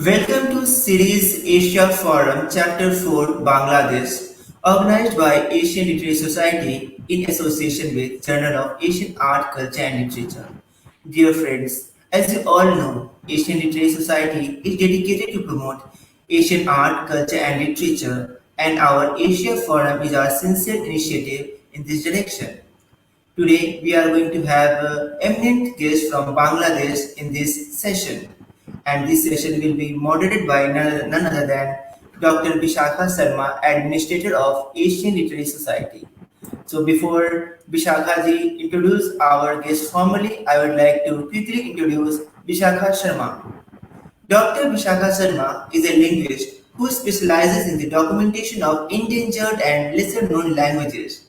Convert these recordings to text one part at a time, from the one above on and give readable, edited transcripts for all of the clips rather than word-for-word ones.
Welcome to Series Asia Forum Chapter 4 Bangladesh, organized by Asian Literary Society in association with Journal of Asian Art, Culture and Literature. Dear friends, as you all know, Asian Literary Society is dedicated to promote Asian art, culture and literature, and our Asia Forum is our sincere initiative in this direction. Today, we are going to have eminent guests from Bangladesh in this session, and this session will be moderated by none other than Dr. Bishakha Sarma, Administrator of Asian Literary Society. So, before Bishakha ji introduce our guest formally, I would like to quickly introduce Bishakha Sharma. Dr. Bishakha Sarma is a linguist who specializes in the documentation of endangered and lesser known languages.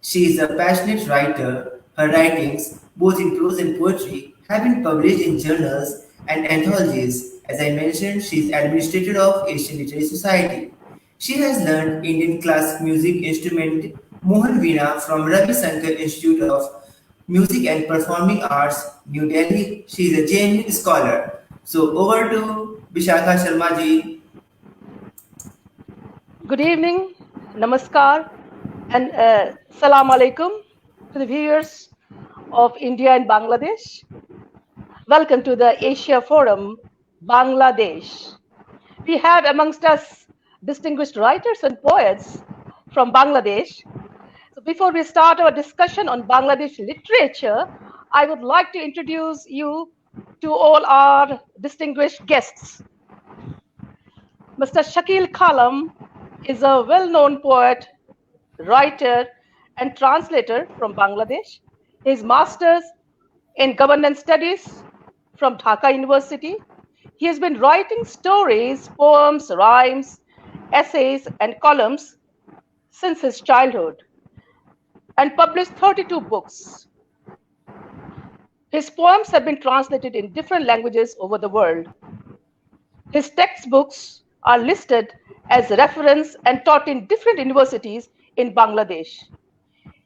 She is a passionate writer. Her writings, both in prose and poetry, have been published in journals and anthologies. As I mentioned, she is administrator of Asian Literary Society. She has learned Indian classic music instrument Mohan Veena from Ravi Shankar Institute of Music and Performing Arts, New Delhi. She is a JNU scholar. So over to Bishakha Sharma ji. Good evening, namaskar, and salam alaikum to the viewers of India and Bangladesh. Welcome to the Asia Forum, Bangladesh. We have amongst us distinguished writers and poets from Bangladesh. So before we start our discussion on Bangladesh literature, I would like to introduce you to all our distinguished guests. Mr. Shakil Kalam is a well-known poet, writer, and translator from Bangladesh. His master's in governance studies from Dhaka University. He has been writing stories, poems, rhymes, essays, and columns since his childhood and published 32 books. His poems have been translated in different languages over the world. His textbooks are listed as reference and taught in different universities in Bangladesh.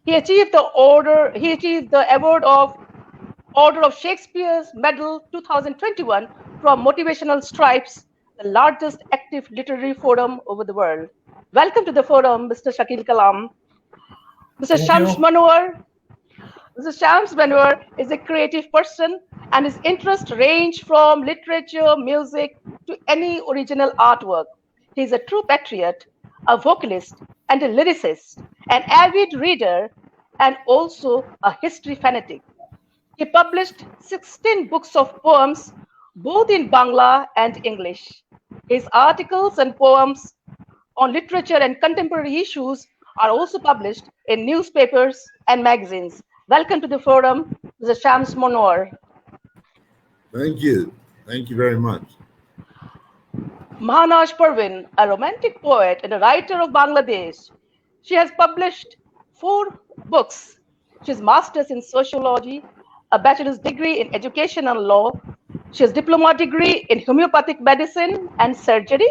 He achieved the award of Order of Shakespeare's Medal 2021 from Motivational Stripes, the largest active literary forum over the world. Welcome to the forum, Mr. Shakil Kalam. Mr. Shams Monower. Mr. Shams Monower is a creative person and his interests range from literature, music, to any original artwork. He is a true patriot, a vocalist, and a lyricist, an avid reader, and also a history fanatic. He published 16 books of poems, both in Bangla and English. His articles and poems on literature and contemporary issues are also published in newspapers and magazines. Welcome to the forum, Mr. Shams Monower. Thank you. Thank you very much. Mahanaj Parvin, a romantic poet and a writer of Bangladesh. She has published 4 books. She has master's in sociology, a bachelor's degree in education and law. She has diploma degree in homeopathic medicine and surgery.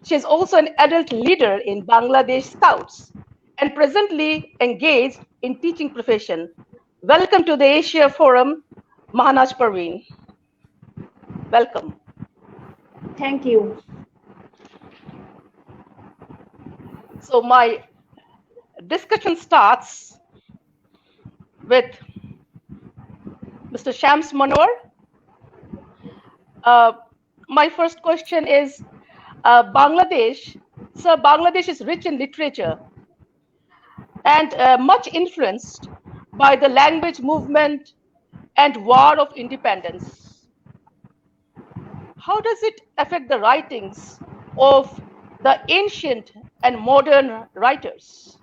She is also an adult leader in Bangladesh Scouts and presently engaged in teaching profession. Welcome to the Asia Forum, Mahanaj Parvin. Welcome. Thank you. So my discussion starts with Mr. Shams Monower. My first question is, Bangladesh. So Bangladesh is rich in literature and much influenced by the language movement and war of independence. How does it affect the writings of the ancient and modern writers?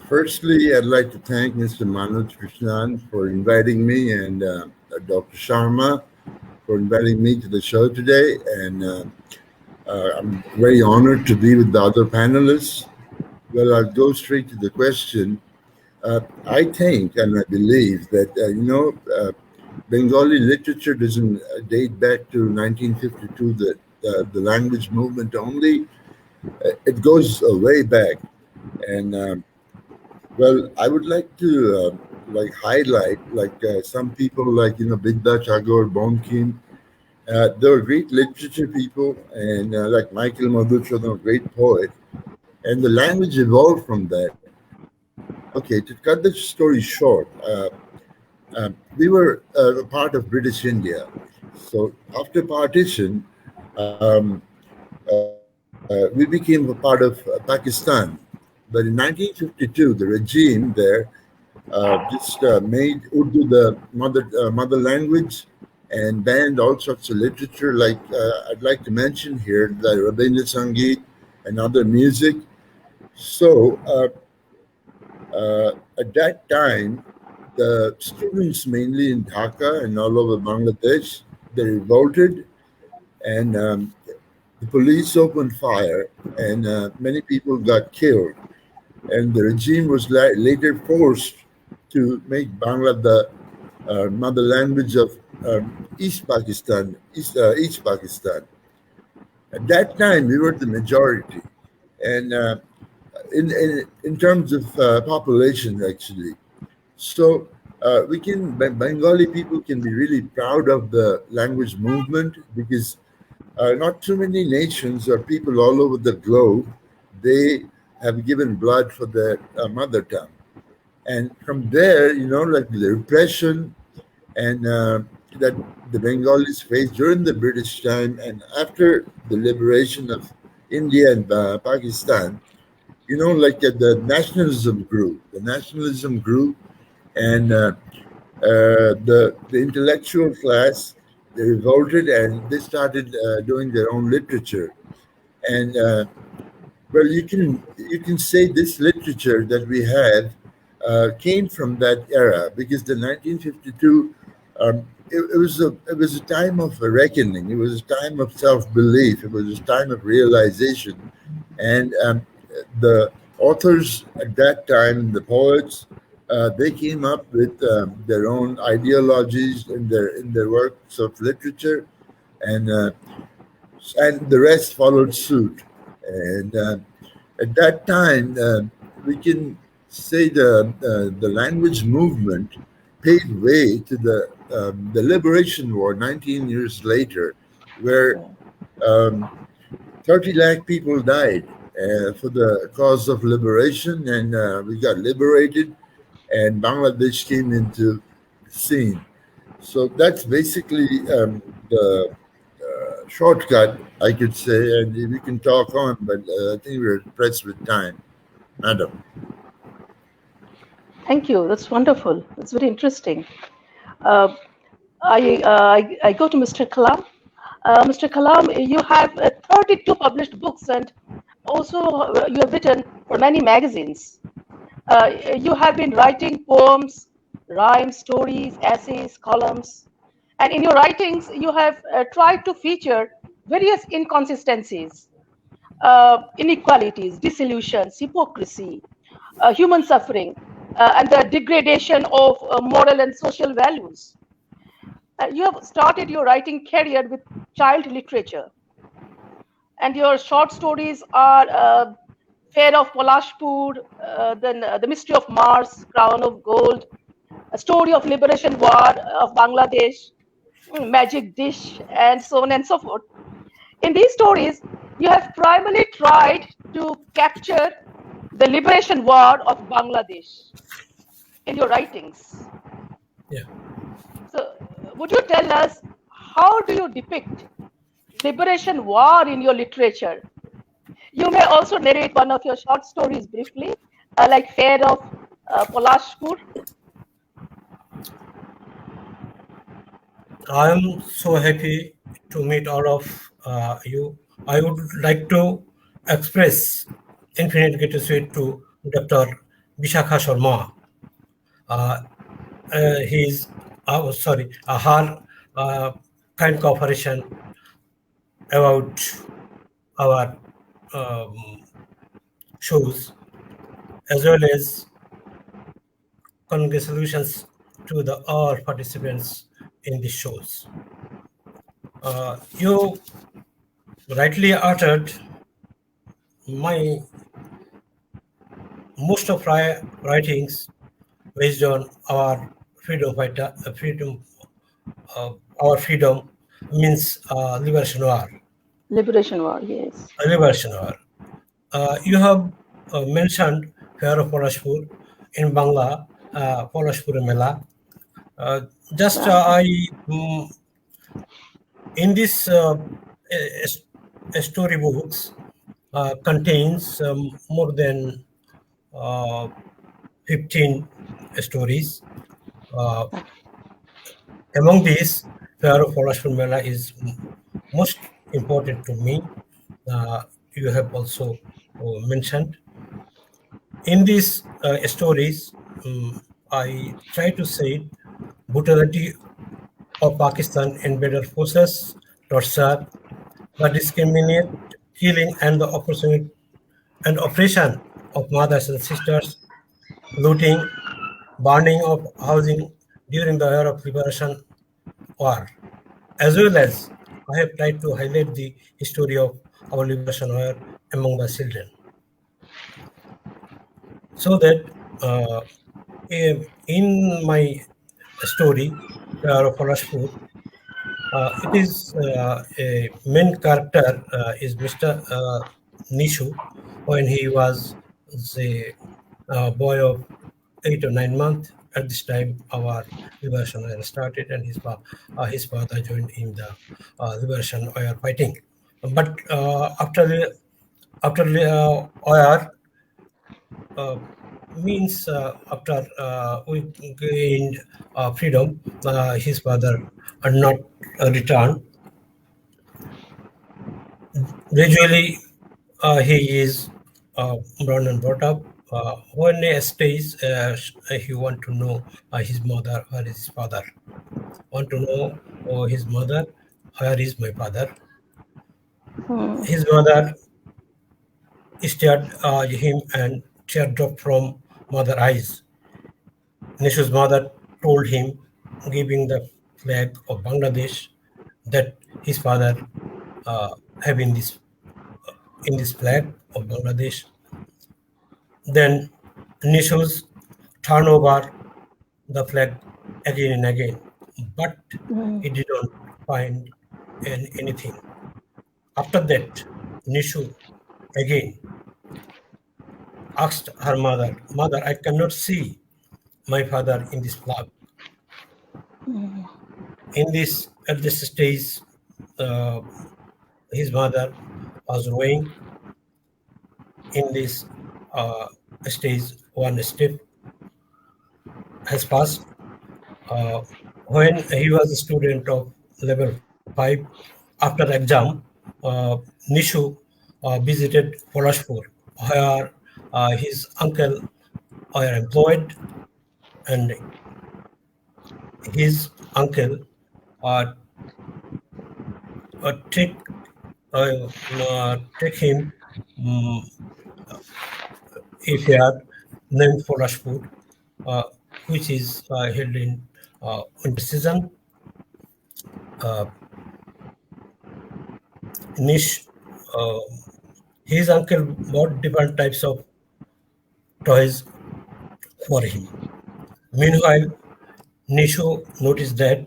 Firstly, I'd like to thank Mr. Mahanaj Krishnan for inviting me and Dr. Sharma for inviting me to the show today. And I'm very honored to be with the other panelists. Well, I'll go straight to the question. I think and I believe that, Bengali literature doesn't date back to 1952, the language movement only. It goes way back. And well, I would like to highlight some people like Bidda Chagor, Bonkin, They were great literature people, and like Michael Madhusudan, a great poet. And the language evolved from that. Okay, to cut the story short, we were a part of British India. So after partition, um, we became a part of Pakistan. But in 1952, the regime there just made Urdu the mother language and banned all sorts of literature. Like I'd like to mention here the Rabindra Sangeet and other music. So at that time, the students mainly in Dhaka and all over Bangladesh, they revolted, and the police opened fire, and many people got killed. And the regime was later forced to make Bangla the mother language of East Pakistan. At that time, we were the majority, and in terms of population, actually. So Bengali people can be really proud of the language movement because not too many nations or people all over the globe, they have given blood for their mother tongue. And from there, like the repression and that the Bengalis faced during the British time and after the liberation of India and Pakistan, like the nationalism grew. The nationalism grew, and the intellectual class, they revolted and they started doing their own literature. And well, you can say this literature that we have came from that era because the 1952 it was a time of a reckoning. It was a time of self belief. It was a time of realization, and the authors at that time, the poets, they came up with their own ideologies in their works of literature, and the rest followed suit. And at that time, we can say the language movement paved way to the Liberation War 19 years later, where um, 30 lakh people died for the cause of liberation, and we got liberated, and Bangladesh came into the scene. So that's basically the shortcut, I could say, and we can talk on, but I think we're pressed with time. Madam. Thank you. That's wonderful. That's very interesting. Uh, I go to Mr. Kalam. Mr. Kalam, you have 32 published books, and also you have written for many magazines. You have been writing poems, rhymes, stories, essays, columns, and in your writings, you have tried to feature various inconsistencies, inequalities, disillusions, hypocrisy, human suffering, and the degradation of moral and social values. You have started your writing career with child literature, and your short stories are Fair of Polashpur, then The Mystery of Mars, Crown of Gold, A Story of Liberation War of Bangladesh, Magic Dish, and so on and so forth. In these stories, you have primarily tried to capture the liberation war of Bangladesh in your writings. Yeah. So, would you tell us how do you depict liberation war in your literature? You may also narrate one of your short stories briefly, like Fair of Polashpur. I am so happy to meet all of you. I would like to express infinite gratitude to Dr. Bishakha Sarma. His, her kind cooperation about our shows, as well as congratulations to the all participants in the shows. You rightly uttered my most of my writings based on our freedom fighter, our freedom means Liberation War. Liberation War, yes. Liberation War. You have mentioned Fair of Polashpur in Bangla, Polashpur Mela. Just in this storybooks contains more than 15 stories. Among these, Fair of Polashpur Mela is most important to me. You have also mentioned. In these stories, I try to say brutality of Pakistan invader forces, torture, the discriminate, killing, and the oppression of mothers and sisters, looting, burning of housing during the era of liberation war, as well as I have tried to highlight the history of our liberation war among the children, so that in my story, Polashpur, it is a main character is Mr. Nishu when he was the boy of 8 or 9 months. At this time, our liberation era started, and his father joined in the liberation era fighting. But after war, means after we gained freedom, his father are not returned. Gradually, he is born and brought up. When a stage, he want to know his mother, where is his father. Want to know his mother, where is my father. His mother stared him and tear dropped from mother eyes. Nishu's mother told him, giving the flag of Bangladesh, that his father have in this flag of Bangladesh. Then Nishu's turn over the flag again and again, but he didn't find anything. After that, Nishu again asked her mother, "Mother, I cannot see my father in this flag." At this stage, his mother was rowing. In this stage, one step has passed. When he was a student of level 5, after exam, Nishu visited Polashpur, where his uncle were employed, and his uncle take him a fair named Polashpur, which is held in winter season. His uncle bought different types of toys for him. Meanwhile, Nishu noticed that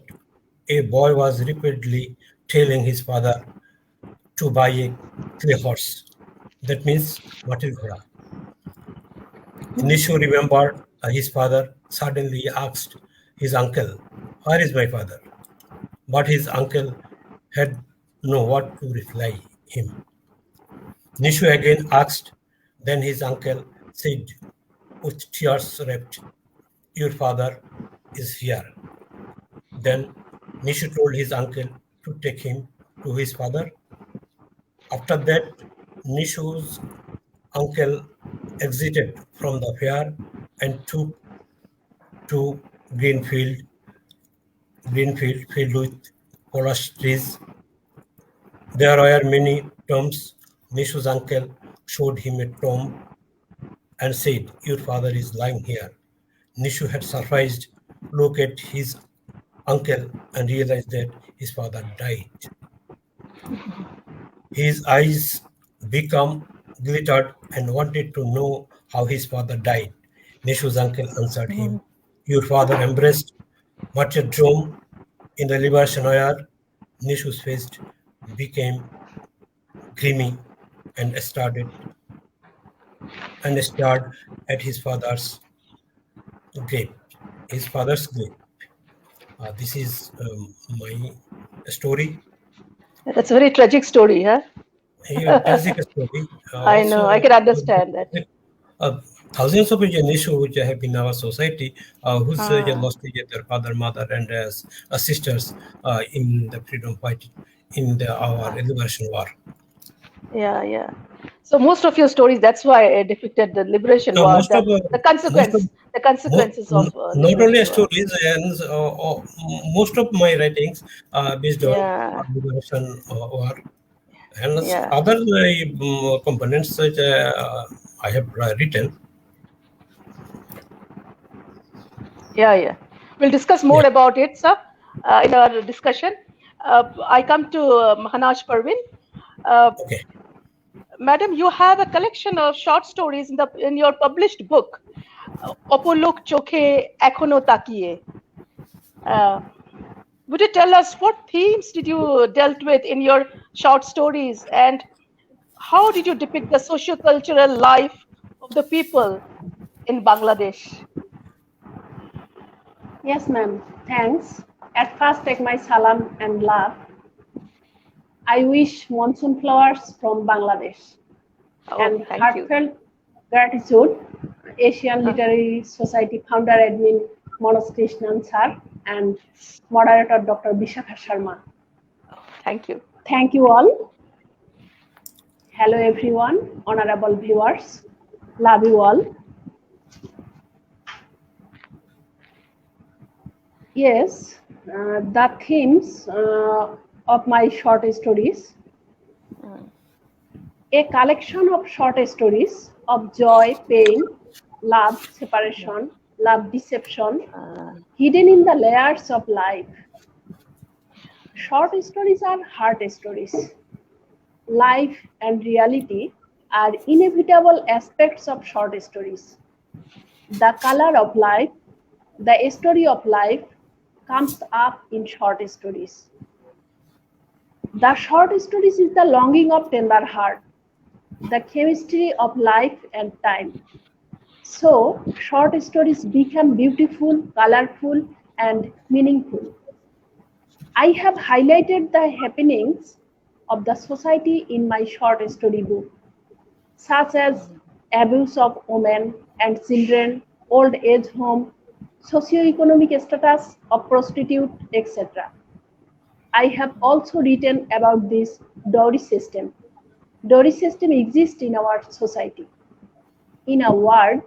a boy was repeatedly telling his father to buy a clay horse. That means Matir Ghora. Nishu remembered his father suddenly asked his uncle, "Where is my father?" But his uncle had no what to reply him. Nishu again asked, then his uncle said with tears wrapped, "Your father is here." Then Nishu told his uncle to take him to his father. After that, Nishu's uncle exited from the fair and took to Greenfield filled with polished trees. There were many tombs. Nishu's uncle showed him a tomb and said, "Your father is lying here." Nishu had surprised, looked at his uncle and realized that his father died. His eyes became glittered and wanted to know how his father died. Nishu's uncle answered him, "Your father embraced martyrdom in the liberation war Nishu's face became grimy and stared at his father's grave. His father's grave. This is my story. That's a very tragic story, huh? A tragic story. I know. I Also, can understand that. thousands of Indian issues which have in our society, who's Ah, lost their father, mother, and sisters in the freedom fight in our liberation war. yeah, yeah. So most of your stories, that's why I depicted the liberation Now, war, most of most of the mo- consequences of not only liberation war. stories and most of my writings are based on Yeah, liberation war and yeah, other components such I have written. yeah, yeah. We'll discuss Yeah. more about it, sir, in our discussion. I come to Mahanaj Parvin. Uh, Okay. Madam, you have a collection of short stories in your published book, Opolok Chokhe Ekhono Takiye. Uh, would you tell us what themes did you dealt with in your short stories, and how did you depict the socio-cultural life of the people in Bangladesh? Yes, ma'am. Thanks. At first, take my salam and love. I wish monsoon flowers from Bangladesh Oh, and thank you. heartfelt gratitude Asian Huh? Literary Society founder admin Mahanaj sir and moderator Dr. Bishakha Sarma. Thank you. Thank you all. Hello everyone, honorable viewers. Love you all. Yes, the themes of my short stories. A collection of short stories of joy, pain, love, separation, love, deception, hidden in the layers of life. Short stories are heart stories. Life and reality are inevitable aspects of short stories. The color of life, the story of life comes up in short stories. The short stories is the longing of tender heart, the chemistry of life and time. So, short stories become beautiful, colorful, and meaningful. I have highlighted the happenings of the society in my short story book, such as abuse of women and children, old age home, socio-economic status of prostitute, etc. I have also written about this dowry system. Dowry system exists in our society. In a word,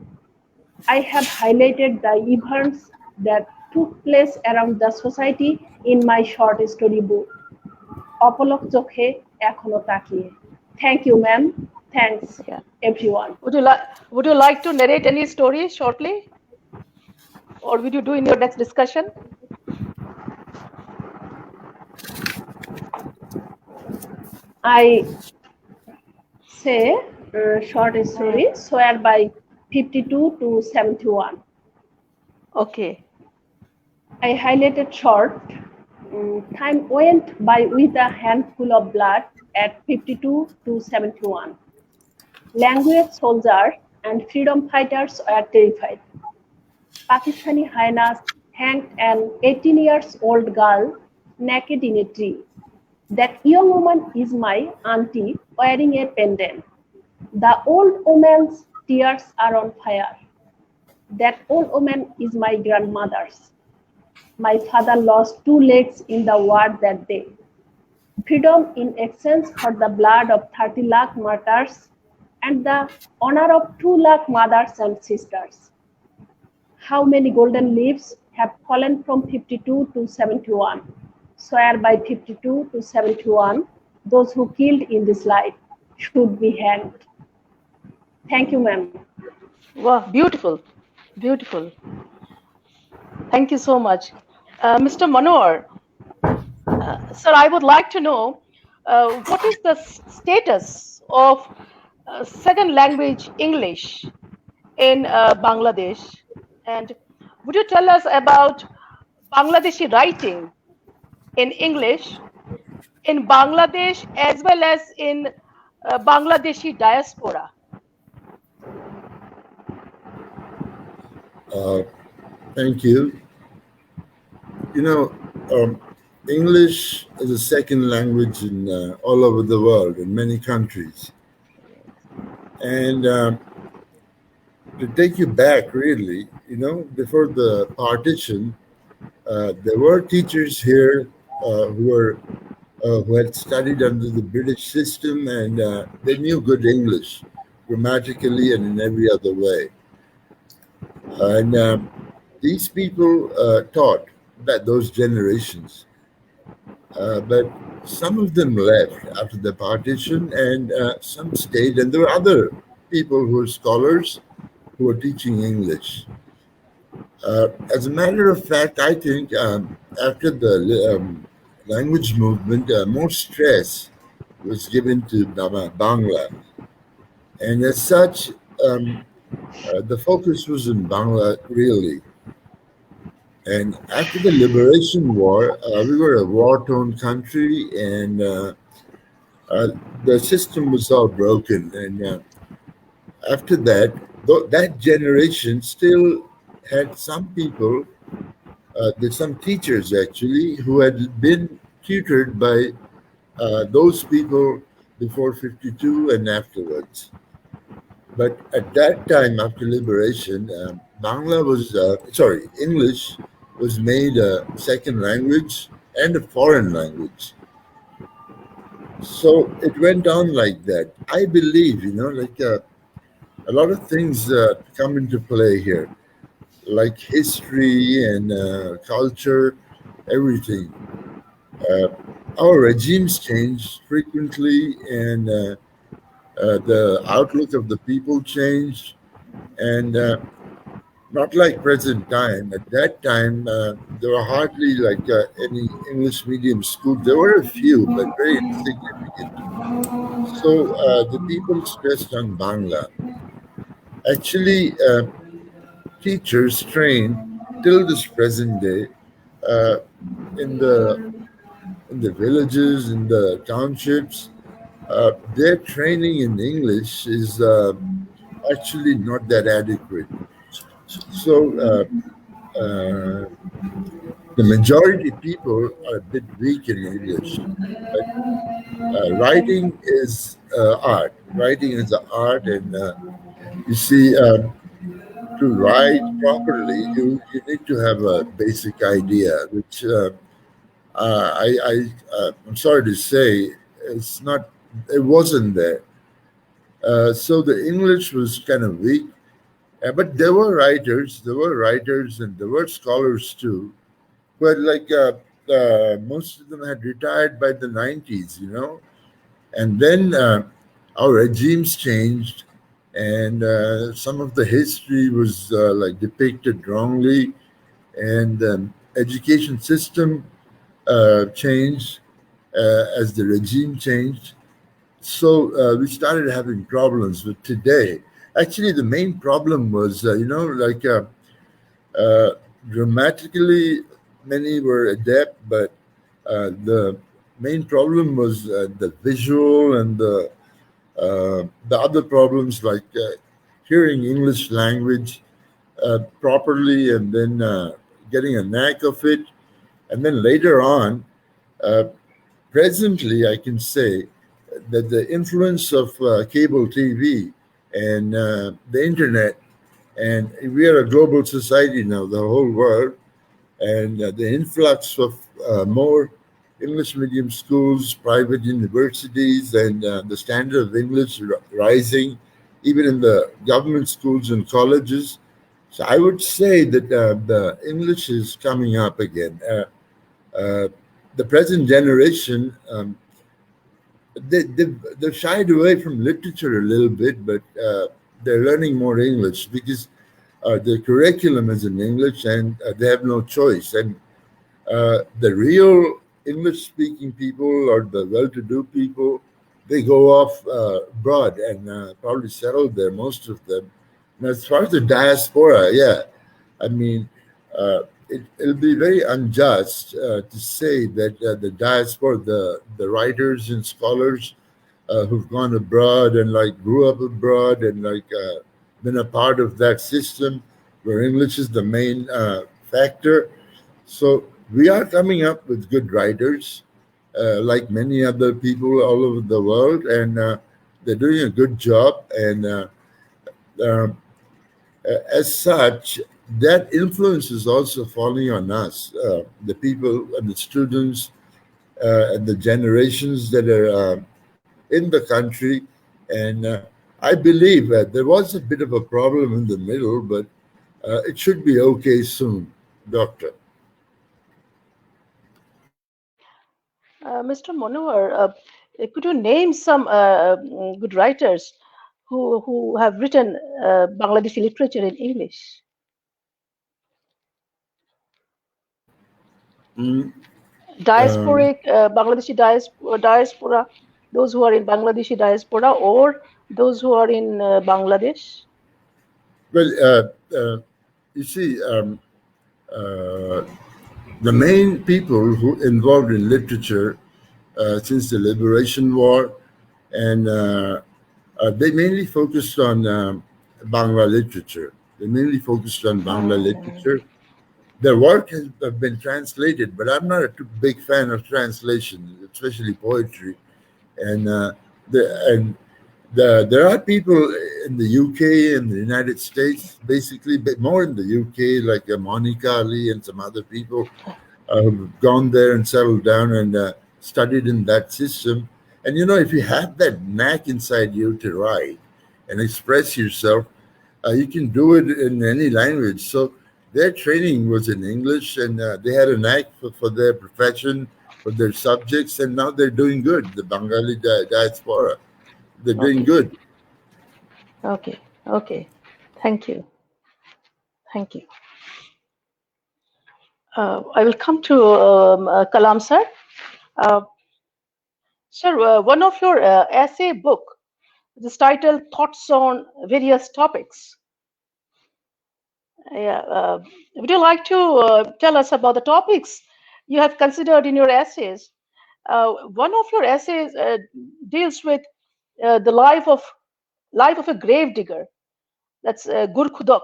I have highlighted the events that took place around the society in my short story book, Opolok Chokhe Ekhono Takiye. Thank you, ma'am. Thanks, Yeah. everyone. Would you like to narrate any story shortly, or would you do in your next discussion? I say short story, swear by 52 to 71. Okay. I highlighted short. Time went by with a handful of blood at 52 to 71. Language soldiers and freedom fighters were terrified. Pakistani hyenas hanged an 18 years old girl naked in a tree. That young woman is my auntie wearing a pendant. The old woman's tears are on fire. That old woman is my grandmother's. My father lost 2 legs in the war that day. Freedom in exchange for the blood of 30 lakh martyrs and the honor of 2 lakh mothers and sisters. How many golden leaves have fallen from 52 to 71? Swear by 52 to 71, those who killed in this life should be hanged. Thank you, ma'am. Wow, beautiful, beautiful. Thank you so much, Mr. Monower. Sir, I would like to know what is the status of second language English in Bangladesh, and would you tell us about Bangladeshi writing in English in Bangladesh as well as in Bangladeshi diaspora? Thank you. You know, English is a second language in all over the world in many countries. And to take you back, really, before the partition, there were teachers here who had studied under the British system, and they knew good English, grammatically and in every other way. And these people taught that those generations, but some of them left after the partition, and some stayed, and there were other people who were scholars who were teaching English. As a matter of fact, I think after the language movement, more stress was given to Bangla. And as such, the focus was in Bangla, really. And after the liberation war, we were a war-torn country, and the system was all broken. And after that, that generation still had some people, there's some teachers actually, who had been tutored by those people before 52 and afterwards. But at that time, after liberation, English was made a second language and a foreign language. So it went on like that. I believe, a lot of things come into play here, like history and culture, everything. Our regimes change frequently, and the outlook of the people changed, and not like present time. At that time, there were hardly any English medium schools. There were a few, but very insignificant. So the people stressed on Bangla. Actually, teachers trained till this present day uh, in the villages, in the townships. Their training in English is actually not that adequate. So the majority people are a bit weak in English. But writing is art. Writing is an art, and you see, to write properly, you need to have a basic idea, which I'm sorry to say, it's not. It wasn't there. So the English was kind of weak. But there were writers, and there were scholars too. But most of them had retired by the 90s, and then our regimes changed, and some of the history was depicted wrongly, and education system changed as the regime changed. So we started having problems with today. Actually, the main problem was, grammatically, many were adept, but the main problem was the visual and the other problems like hearing English language properly, and then getting a knack of it. And then later on, uh, presently, I can say that the influence of cable TV and the internet, and we are a global society now, the whole world, and the influx of more English medium schools, private universities, and the standard of English rising, even in the government schools and colleges. So I would say that the English is coming up again. Uh, the present generation, they've shied away from literature a little bit, but they're learning more English because the curriculum is in English, and they have no choice. And the real English-speaking people, or the well-to-do people, they go off abroad and probably settle there, most of them. And as far as the diaspora, yeah, I mean, it'll be very unjust to say that the diaspora, the writers and scholars who've gone abroad and like grew up abroad and like been a part of that system where English is the main factor. So we are coming up with good writers, like many other people all over the world, and they're doing a good job. And uh, as such, that influence is also falling on us, the people and the students and the generations that are in the country. And I believe that there was a bit of a problem in the middle, but it should be okay soon, Doctor. Mr. Monower, could you name some good writers who have written Bangladeshi literature in English? Mm, Diasporic, Bangladeshi diaspora, those who are in Bangladeshi diaspora, or those who are in Bangladesh? well, you see, uh, the main people who involved in literature since the Liberation War, and they mainly focused on Bangla literature. They mainly focused on Bangla literature. Their work has been translated, but I'm not a too big fan of translation, especially poetry. And there are people in the UK and the United States, basically, but more in the UK, like Monica Ali and some other people who've gone there and settled down and studied in that system. And if you have that knack inside you to write and express yourself, you can do it in any language. So their training was in English, and they had a knack for their profession, for their subjects, and now they're doing good. The Bengali diaspora, they're doing Okay, good. okay, okay. Thank you, thank you. I will come to Kalam sir. Uh, Sir, one of your essay book is titled "Thoughts on Various Topics." Yeah, would you like to tell us about the topics you have considered in your essays? One of your essays deals with the life of a grave digger. That's Gur Khudok.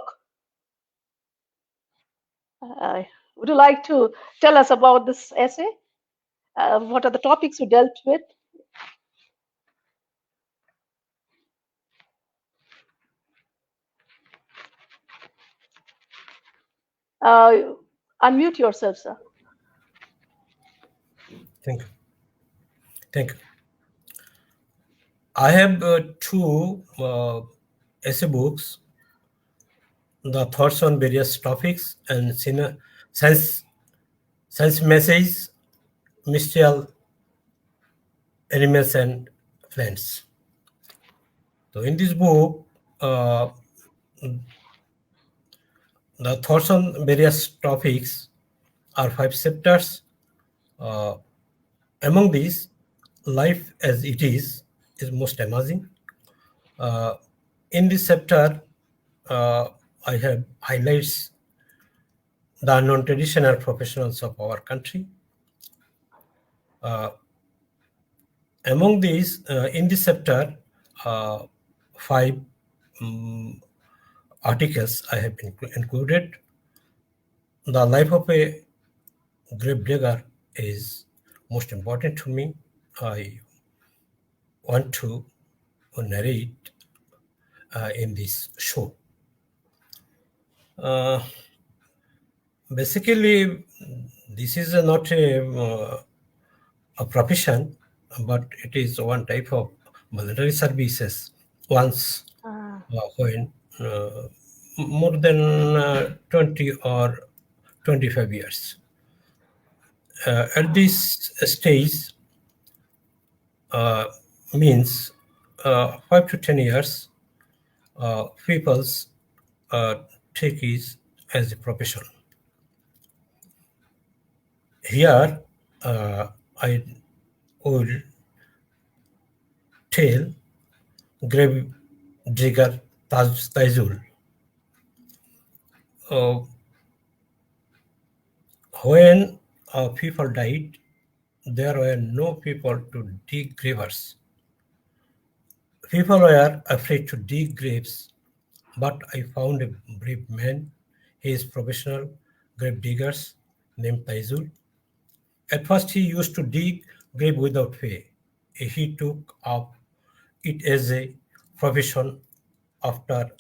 Would you like to tell us about this essay? What are the topics you dealt with? Uh, Unmute yourself, sir. Thank you. Thank you. I have two essay books, The Thoughts on Various Topics and Science Message, Mystical Animals and Plants. So in this book, the thoughts on various topics are 5 chapters. Among these, life as it is most amazing. In this chapter, I have highlights the non-traditional professionals of our country. Among these, in this chapter, 5 articles I have included. The life of a grave digger is most important to me. I want to narrate in this show. Basically, this is not a profession, but it is one type of military services. Once when more than 20 or 25 years. At this stage, means 5 to 10 years, people's take it as a profession. Here, I will tell grave digger Taizul. When people died, there were no people to dig graves. People were afraid to dig graves, but I found a brave man. He is professional grave diggers named Taizul. At first, he used to dig grave without pay. He took up it as a profession after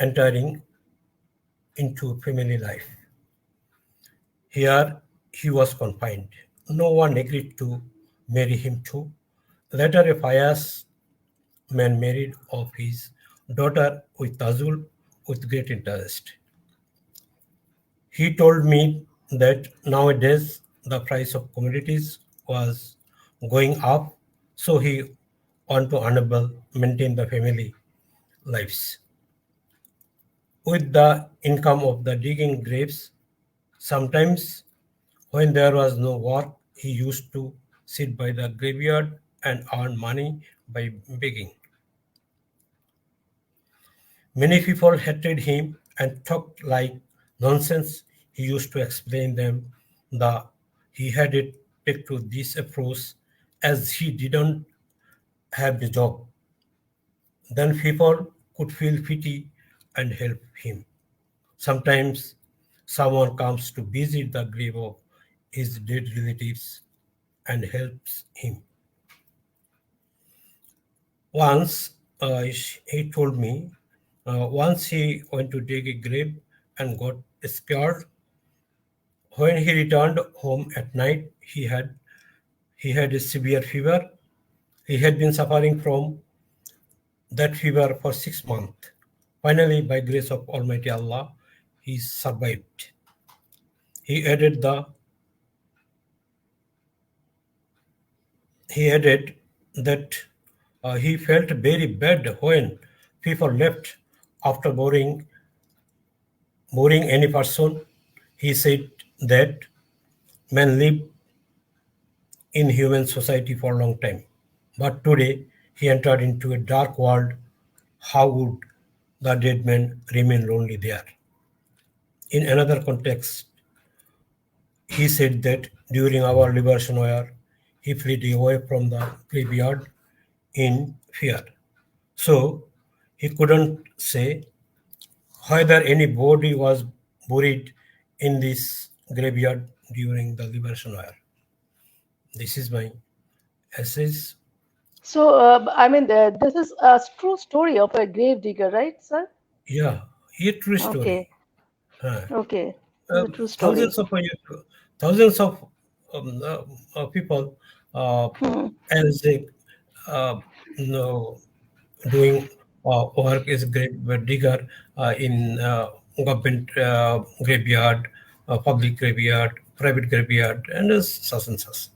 entering into family life. Here, he was confined. No one agreed to marry him too. Later, a pious man married off his daughter with Tazul with great interest. He told me that nowadays the price of commodities was going up, so he want to enable maintain the family lives. With the income of the digging graves, sometimes when there was no work, he used to sit by the graveyard and earn money by begging. Many people hated him and talked like nonsense. He used to explain them that he had it take to this approach as he didn't have the job. Then people could feel pity and help him. Sometimes someone comes to visit the grave of his dead relatives and helps him. Once he told me, once he went to dig a grave and got scared. When he returned home at night, he had a severe fever. He had been suffering from that fever for 6 months. Finally, by grace of Almighty Allah, he survived. He added that he felt very bad when people left after boring any person. He said that men live in human society for a long time, but today he entered into a dark world. How would the dead man remain lonely there? In another context, he said that during our liberation war, he fled away from the graveyard in fear. So he couldn't say whether any body was buried in this graveyard during the liberation war. This is my essay. So, this is a true story of a grave digger, right, sir? Yeah, a true story. Okay, okay. It's a true story. Thousands of thousands of people as they uh, know, doing work as grave digger in government graveyard, public graveyard, private graveyard, and such and such.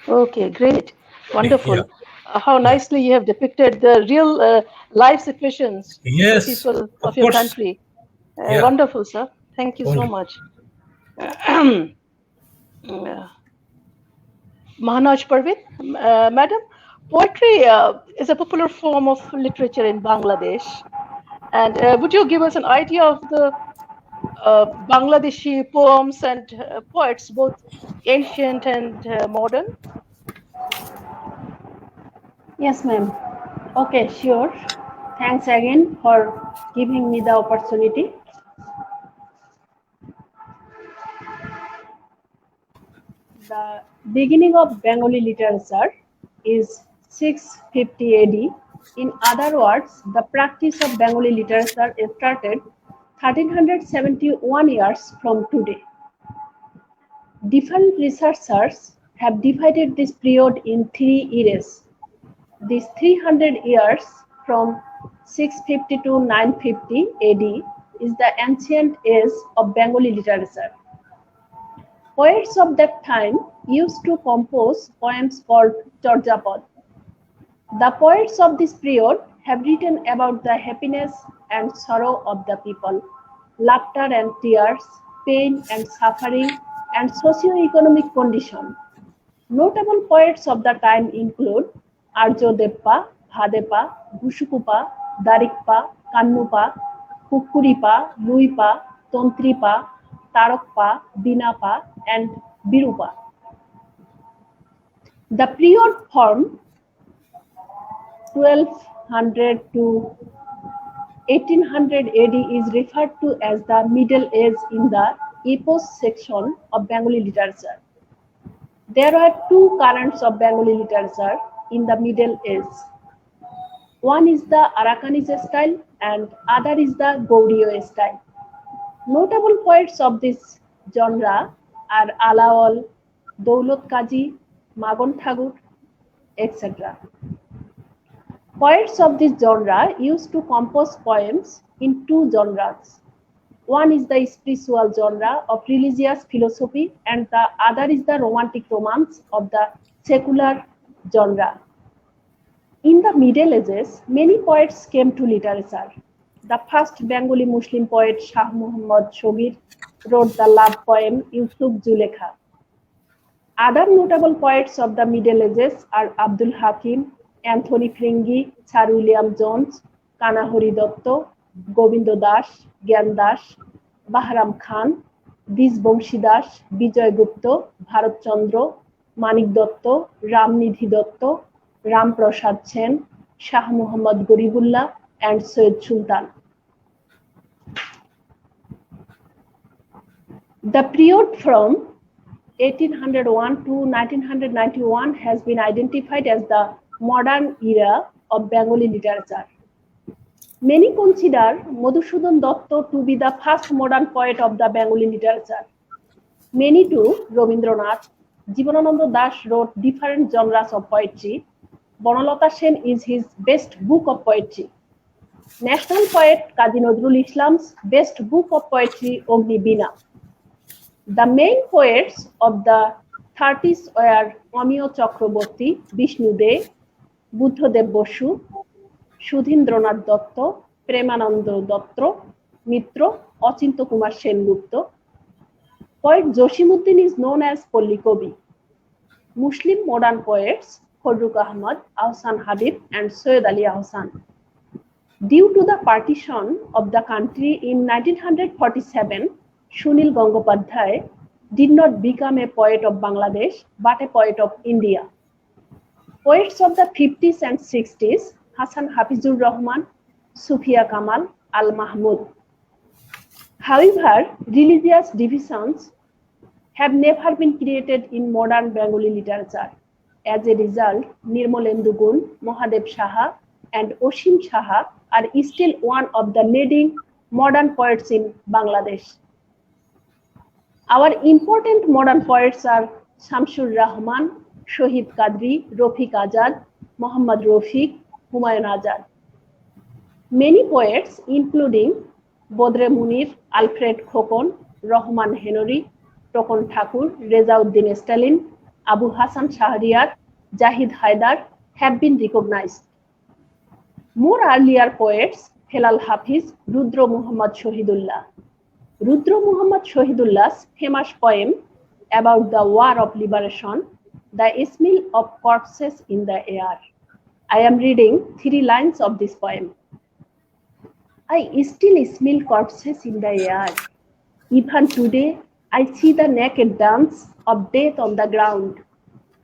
Okay, great. Yeah, Wonderful. How yeah. nicely you have depicted the real life situations of the Yes, people of of your course. country. Yeah, Wonderful, sir. Thank you so wonderful. much. Yeah. Mahanaj Parvin, madam, poetry is a popular form of literature in Bangladesh. And would you give us an idea of the Bangladeshi poems and poets, both ancient and modern? Yes, ma'am. Okay, sure. Thanks again for giving me the opportunity. The beginning of Bengali literature is 650 AD. In other words, the practice of Bengali literature started 1371 years from today. Different researchers have divided this period in three eras. These 300 years from 650 to 950 AD is the ancient age of Bengali literature. Poets of that time used to compose poems called Charjapad. The poets of this period have written about the happiness and sorrow of the people, laughter and tears, pain and suffering, and socio-economic condition. Notable poets of the time include Arjo Deppa, Bhadepa, Bhusukupa, Darikpa, Kannupa, Kukkuripa, Luipa, Tontripa, Tarakpa, Dinapa, and Birupa. The period from 1200 to 1800 AD is referred to as the Middle Age in the epos section of Bengali literature. There are two currents of Bengali literature in the Middle Age. One is the Arakanese style and other is the Gaudiya style. Notable poets of this genre are Alawal, Daulat Kaji, Magon Thakur, etc. Poets of this genre used to compose poems in two genres. One is the spiritual genre of religious philosophy and the other is the romantic romance of the secular genre. In the Middle Ages, many poets came to literature. The first Bengali Muslim poet Shah Muhammad Shogir wrote the love poem Yusuf Zulekha. Other notable poets of the Middle Ages are Abdul Hakim, Anthony Fringi, Sir William Jones, Kanahari Dotto, Gobindo Das, Gyan Das, Bahram Khan, Dijbongshi Das, Bijoy Gupta, Bharat Chandra, Manik Dotto, Ramnidhi Dotto, Ram Prasad Sen, Shah Muhammad Garibullah, and Syed Sultan. The period from 1801 to 1991 has been identified as the modern era of Bengali literature. Many consider Madhusudan Dotto to be the first modern poet of the Bengali literature. Many too, Rabindranath, Jivanananda Das wrote different genres of poetry. Banalata Sen is his best book of poetry. National poet Kazi Nazrul Islam's best book of poetry, Ogni Bina. The main poets of the 30s were Amiyo Chakraborty, Vishnu De, Buddhadev Bosu, Sudhindranath Dotto, Premananda Dotto, Mitra, Achinta Kumar Sengupta. Poet Joshimuddin is known as Pollikobi. Muslim modern poets Farrukh Ahmad, Ahsan Habib, and Syed Ali Ahsan. Due to the partition of the country in 1947, Sunil Gangopadhyay did not become a poet of Bangladesh but a poet of India. Poets of the 50s and 60s, Hassan Hafizur Rahman, Sufia Kamal, Al Mahmud. However, religious divisions have never been created in modern Bengali literature. As a result, Nirmalendu Gun, Mahadev Saha, and Osim Saha are still one of the leading modern poets in Bangladesh. Our important modern poets are Shamsur Rahman, Shohid Qadri, Rafiq Azad, Muhammad Rafiq, Humayun Azad. Many poets, including Bodre Munir, Alfred Khokon, Rahman Henry, Tokon Thakur, Rezauddin Stalin, Abu Hassan Shahriyar, Jahid Haidar, have been recognized. More earlier poets, Helal Hafiz, Rudra Muhammad Shahidullah. Rudra Muhammad Shahidullah's famous poem about the War of Liberation, The Smell of Corpses in the Air. I am reading 3 lines of this poem. I still smell corpses in the air. Even today, I see the naked dance of death on the ground.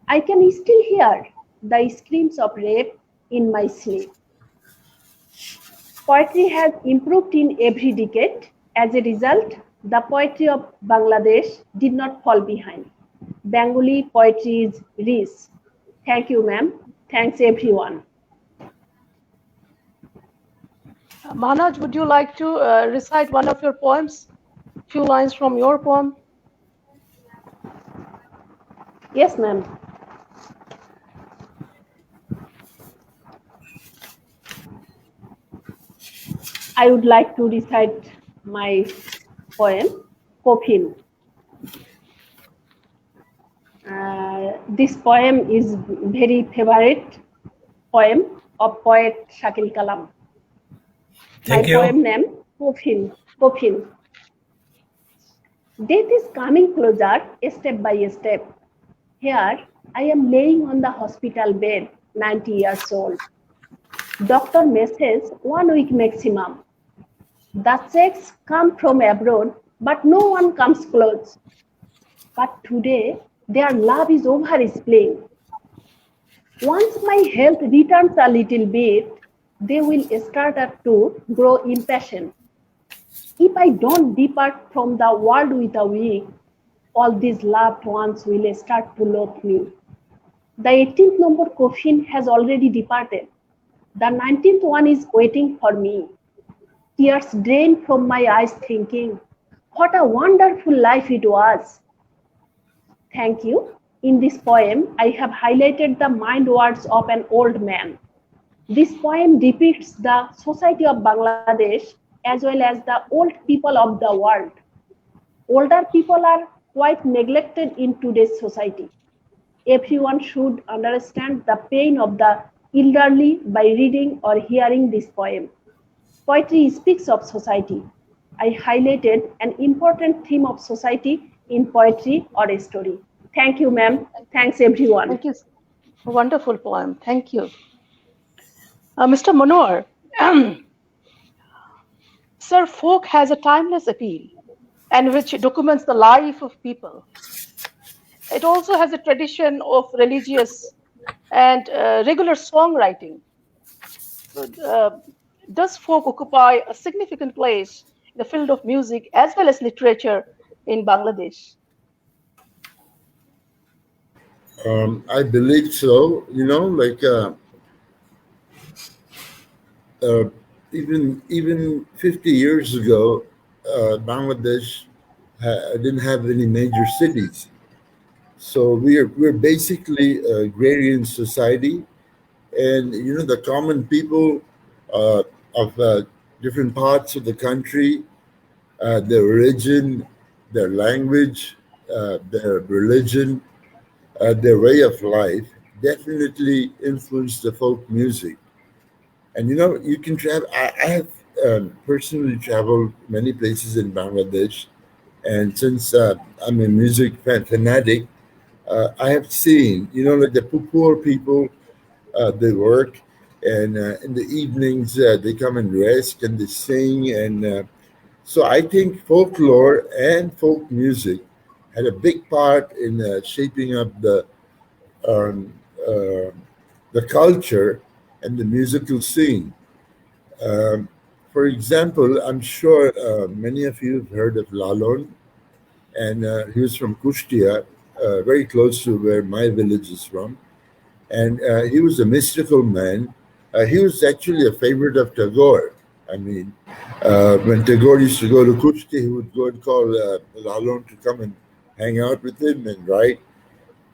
I can still hear the screams of rape in my sleep. Poetry has improved in every decade. As a result, the poetry of Bangladesh did not fall behind. Bengali poetry is rich. Thank you, ma'am. Thanks, everyone. Mahanaj, would you like to recite one of your poems? Few lines from your poem? Yes, ma'am. I would like to recite my poem, Coffin. This poem is very favorite poem of poet Shakil Kalam. Thank My you. poem name, Coffin. Coffin. Death is coming closer, step by step. Here, I am laying on the hospital bed, 90 years old. Doctor messages 1 week maximum. The checks come from abroad but no one comes close. But today, their love is over explained. Once my health returns a little bit, they will start up to grow impatient. If I don't depart from the world with a week, all these loved ones will start to loathe me. The 18th number coffin has already departed. The 19th one is waiting for me. Tears drain from my eyes thinking, what a wonderful life it was. Thank you. In this poem, I have highlighted the mind words of an old man. This poem depicts the society of Bangladesh as well as the old people of the world. Older people are quite neglected in today's society. Everyone should understand the pain of the elderly by reading or hearing this poem. Poetry speaks of society. I highlighted an important theme of society in poetry or a story. Thank you, ma'am. Thanks, everyone. Thank you. A wonderful poem. Thank you. Mr. Monower, Sir, folk has a timeless appeal and which documents the life of people. It also has a tradition of religious and regular songwriting. So, does folk occupy a significant place in the field of music as well as literature in Bangladesh? I believe so. Even 50 years ago, Bangladesh didn't have any major cities. So we're basically a agrarian society, and the common people of different parts of the country, their religion, their language, their religion, their way of life definitely influenced the folk music. And you can travel. I have personally traveled many places in Bangladesh, and since I'm a music fanatic, I have seen, like the poor people, they work, and in the evenings they come and rest and they sing. And so I think folklore and folk music had a big part in shaping up um, uh, the culture and the musical scene. Um, for example, I'm sure many of you have heard of Lalon, and he was from Kushtia, very close to where my village is from. And he was a mystical man. He was actually a favorite of Tagore. I mean, when Tagore used to go to Kushtia, he would go and call Lalon to come and hang out with him and write.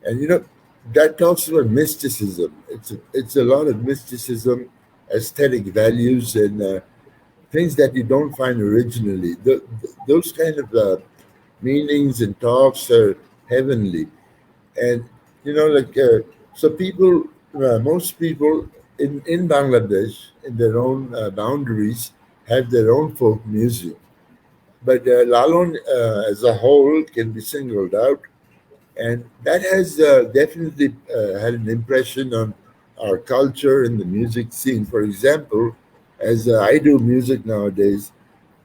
And that talks about mysticism. It's a lot of mysticism, aesthetic values, and things that you don't find originally. Those kind of meanings and talks are heavenly. And like so people, most people in Bangladesh, in their own boundaries, have their own folk music. But Lalon as a whole can be singled out, and that has definitely had an impression on our culture and the music scene. For example, as I do music nowadays,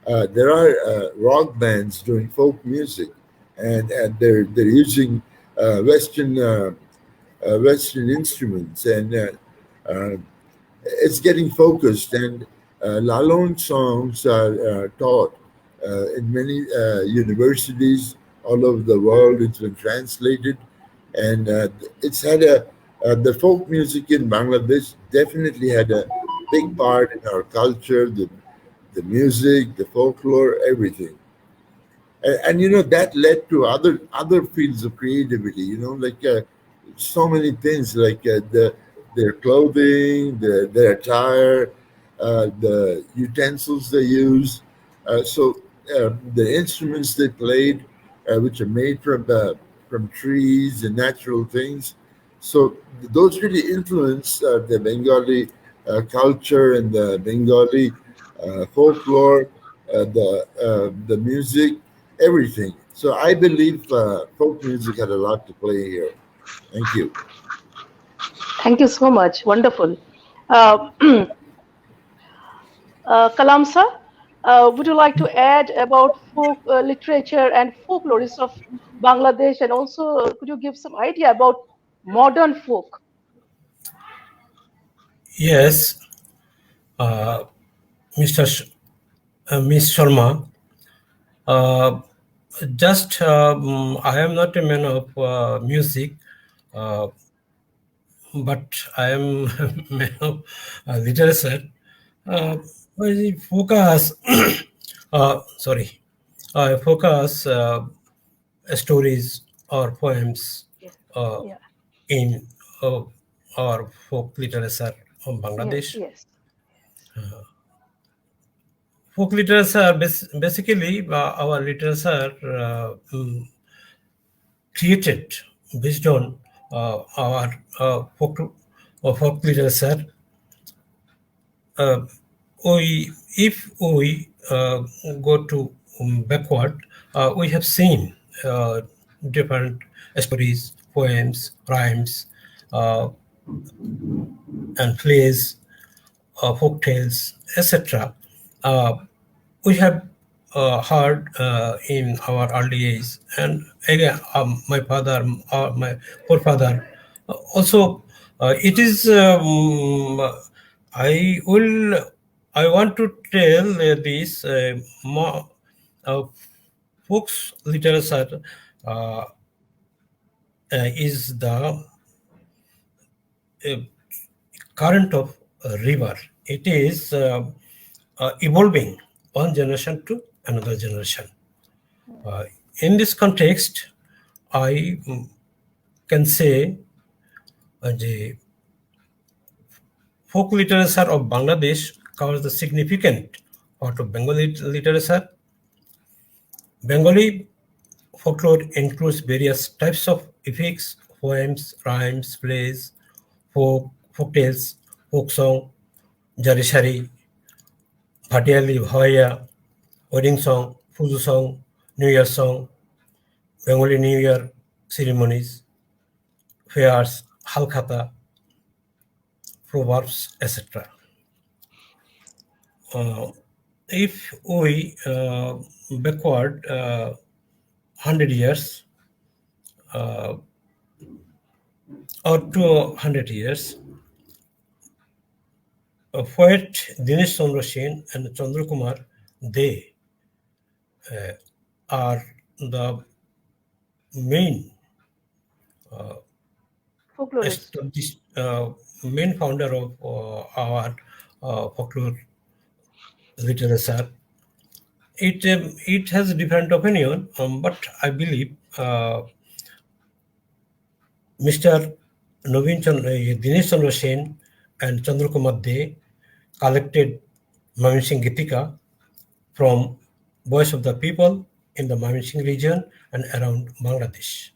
there are rock bands doing folk music, and they're using Western instruments, and uh, it's getting focused. And Lalon songs are taught in many universities all over the world. It's been translated, and it's had the folk music in Bangladesh definitely had a big part in our culture, the music, the folklore, everything. And that led to other fields of creativity. Like so many things, like their clothing, their attire, the utensils they use. The instruments they played, which are made from trees and natural things. So those really influence the Bengali culture and the Bengali folklore, the music, everything. So I believe folk music had a lot to play here. Thank you. Thank you so much. Wonderful. Kalam sir, would you like to add about folk literature and folklorists of Bangladesh, and also could you give some idea about modern folk? Yes, uh, Mr. Miss Sharma. Uh, I am not a man of music, uh, but I am a man of literature. Uh, I focus, sorry, I focus stories or poems Yeah, uh, yeah, in uh, our folk literature of yes, Bangladesh. yes, Folk literature, basically, our literature created based on our folk literature. Uh, if we go to backward, we have seen uh, different stories, poems, rhymes, uh, and plays, folk tales, etc. Uh, we have heard in our early age, and again, my forefather, also, it is. I will. I want to tell this uh, folks literature is the uh, current of a river. It is evolving one generation to another generation. Uh, in this context, I can say the folk literature of Bangladesh covers the significant part of Bengali literature. Bengali folklore includes various types of epics, poems, rhymes, plays, folk tales, folk song, jarishari, bhatiali, bhaya, wedding song, puju song, New Year song, Bengali New Year ceremonies, fairs, halkhata, proverbs, etc. Uh, if we backward 100 years or 200 years, poet Dinesh Chandra Sen and Chandra Kumar, they are the main folklorist. established, main founder of our folklore literature. It has a different opinion, but I believe Mr. Dinesh Chandra Sen and Chandra Kumar De collected Mymensingh Gitika from voice of the people in the Mymensingh region and around Bangladesh.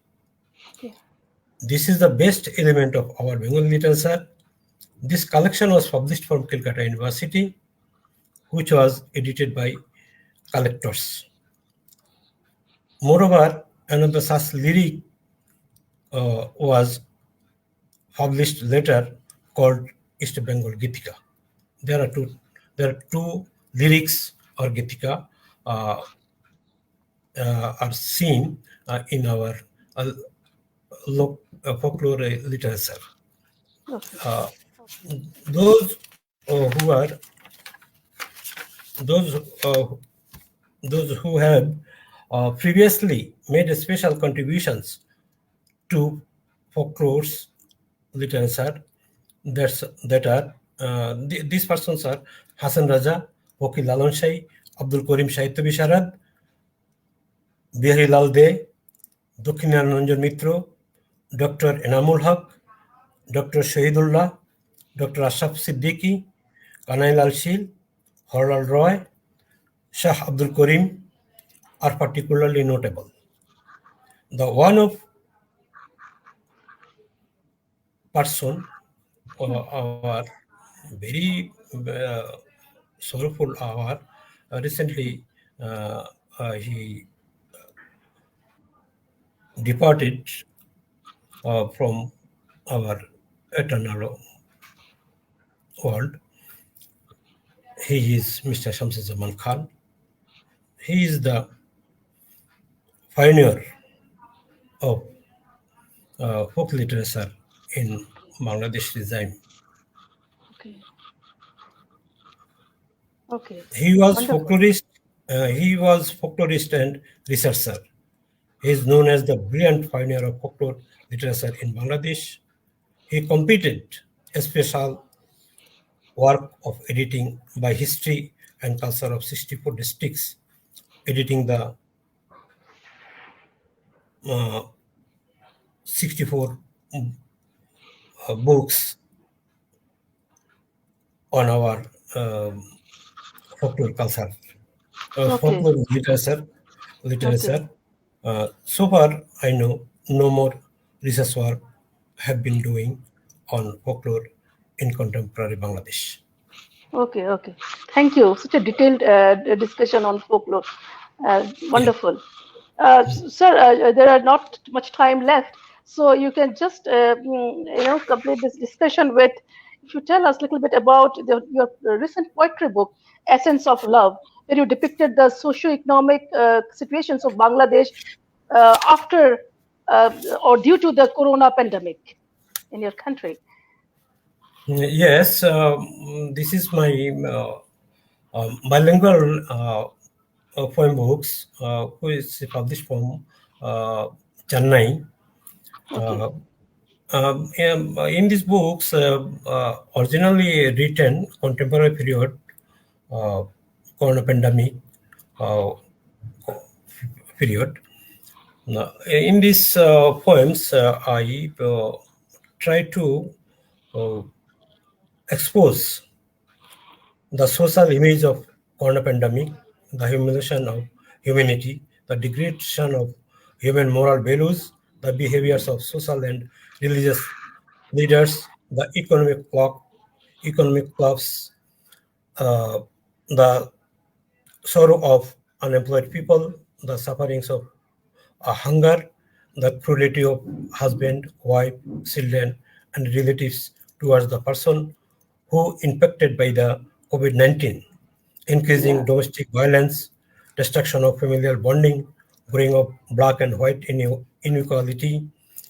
Yeah. This is the best element of our Bengali literature. This collection was published from Calcutta University, which was edited by collectors. Moreover, another such lyric was published later called East Bengal Gitika. There are two. There are two lyrics or Gitika are seen in our uh, folklore literature. Okay. Those who are those those who have previously made special contributions to folklore's literature, that are these persons are Hassan Raja, Wakil Lalon Shai, Abdul Karim Sahitya Bisharad, Bihari Lal De, Dakshinaranjan Mitro, Dr. Enamul Haq, Dr. Shahidullah, Dr. Ashraf Siddiqui, Kanai Lal Shil, Horlal Roy, Shah Abdul Karim are particularly notable. The one of person, our very sorrowful hour, recently he departed from our eternal world. He is Mr. Shamsi Zaman Khan. He is the pioneer of folk literature in Bangladesh regime. Okay. Okay. He was Wonderful. folklorist. He was folklorist and researcher. He is known as the brilliant pioneer of folklore literature in Bangladesh. He completed a special work of editing by history and culture of 64 districts, editing the 64 books on our folklore culture, Okay. folklore literature. Okay. literature. So far, I know no more research work have been doing on folklore in contemporary Bangladesh. Okay. Okay. Thank you. Such a detailed discussion on folklore. Yeah. Wonderful. Sir, there are not much time left, so you can just complete this discussion with, if you tell us a little bit about your recent poetry book, Essence of Love, where you depicted the socio-economic situations of Bangladesh after or due to the corona pandemic in your country. Yes, this is my bilingual poem books, which is published from Chennai. Okay. Uh, in these books, originally written contemporary period, uh, corona pandemic uh, period. In these poems, I try to uh, expose the social image of corona pandemic, the humiliation of humanity, the degradation of human moral values, the behaviors of social and religious leaders, the economic collapse, the sorrow of unemployed people, the sufferings of hunger, the cruelty of husband, wife, children, and relatives towards the person who infected by the COVID-19, increasing Yeah. domestic violence, destruction of familial bonding, growing of black and white inequality,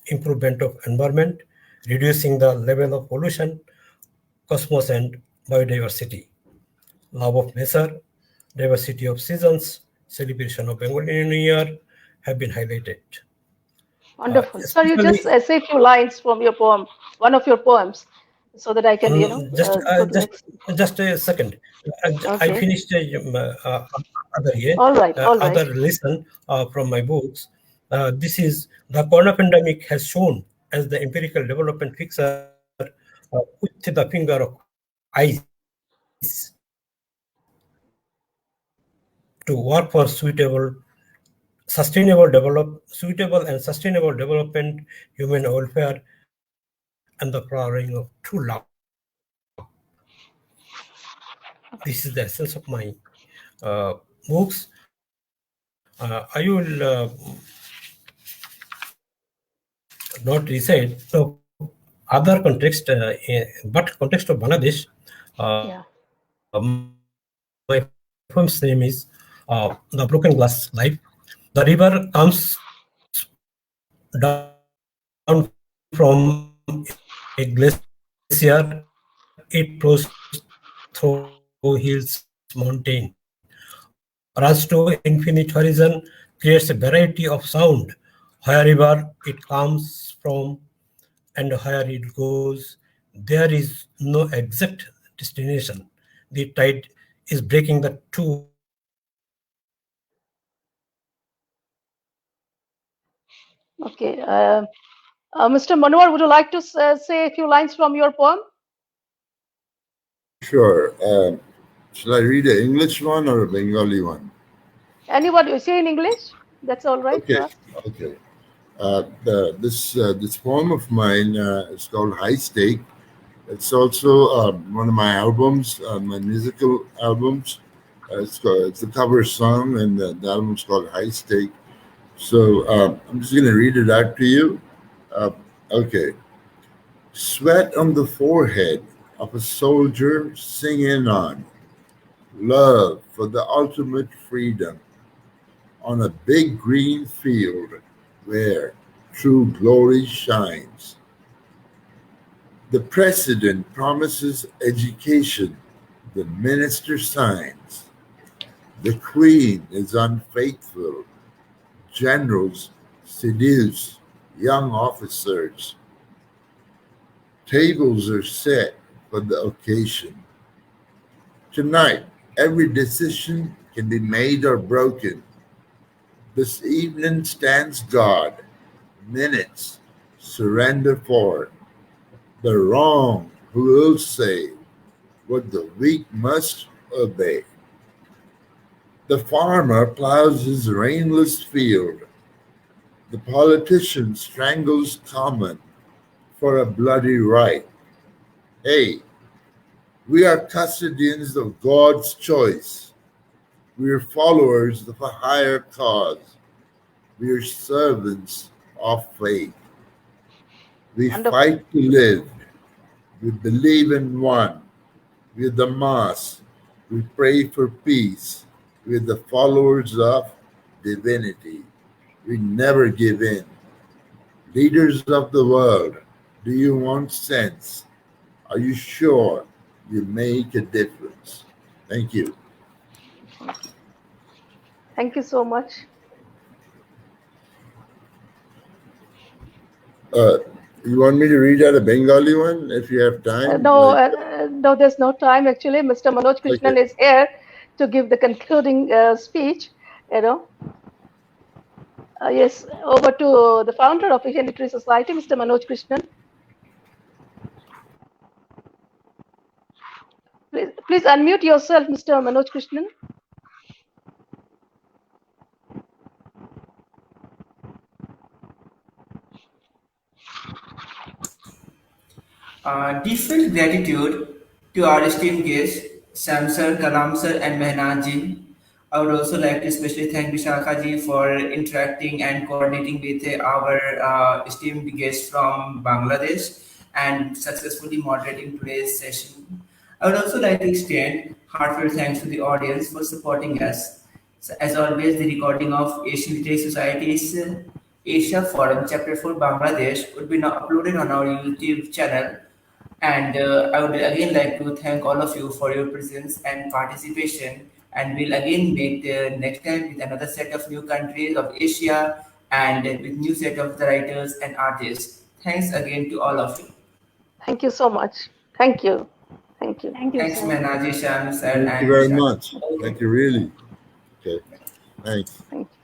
improvement of environment, reducing the level of pollution, cosmos and biodiversity, love of nature, diversity of seasons, celebration of Bengali New Year have been highlighted. Wonderful. Sir, you just Especially, say a few lines from your poem, one of your poems, so that I can, just go to the just next. just a second. I Okay. finished other here, All right. All right. other lesson from my books. This is the corona pandemic has shown as the empirical development fixer with the finger of eyes to work for suitable and sustainable development, human welfare, and the flowering of true love. This is the essence of my books. I will not recite of other context, but context of Bangladesh. My Yeah. poem's name is The Broken Glass Life. The river comes down from a glacier. It flows through hills, mountain, runs to infinite horizon, creates a variety of sound. However, it comes from, and wherever it comes from and where it goes, there is no exact destination. The tide is breaking the two worlds together. Okay. Mr. Monower, would you like to say a few lines from your poem? Sure. Shall I read an English one or a Bengali one? Anyone you say in English? That's all right for Okay. us. Okay. This poem of mine is called High Stake. It's also one of my albums, my musical albums. It's a cover song, and the album's called High Stake. So I'm just going to read it out to you. Uh, okay. Sweat on the forehead of a soldier singing on love for the ultimate freedom. on a big green field where true glory shines. The president promises education, the minister signs. The queen is unfaithful, generals seduce young officers. Tables are set for the occasion. Tonight, every decision can be made or broken. This evening stands God, minutes surrender for the wrong who will say what the weak must obey. The farmer plows his rainless field. The politician strangles common for a bloody right. Hey, we are custodians of God's choice. We are followers of a higher cause. We are servants of faith. We Wonderful. fight to live. We believe in one. We are the mass. We pray for peace. We are the followers of divinity. We never give in. Leaders of the world, do you want sense? Are you sure you make a difference? Thank you. Thank you so much. You want me to read out a Bengali one if you have time? No, there's no time actually. Mr. Manoj Krishnan Okay. is here to give the concluding speech. Yes, over to the founder of Asian Literary Society, Mr. Manoj Krishnan. Please unmute yourself, Mr. Manoj Krishnan. Deepfelt gratitude to our esteemed guests, Samson, Kalam sir, and Mahanaj ji. I would also like to especially thank Bishakha ji for interacting and coordinating with our esteemed guests from Bangladesh and successfully moderating today's session. I would also like to extend heartfelt thanks to the audience for supporting us. So, as always, the recording of Asian Literary Society's Asia Forum Chapter 4 Bangladesh would be now uploaded on our YouTube channel. And I would again like to thank all of you for your presence and participation. And we'll again meet next time with another set of new countries of Asia and with new set of the writers and artists. Thanks again to all of you. Thank you so much. Thank you. Thank you. Thank you, Thanks, sir. Manaji, Sham, sir, Thank you and very Shakil. much. Thank you, really. Okay. Thanks. Thank you.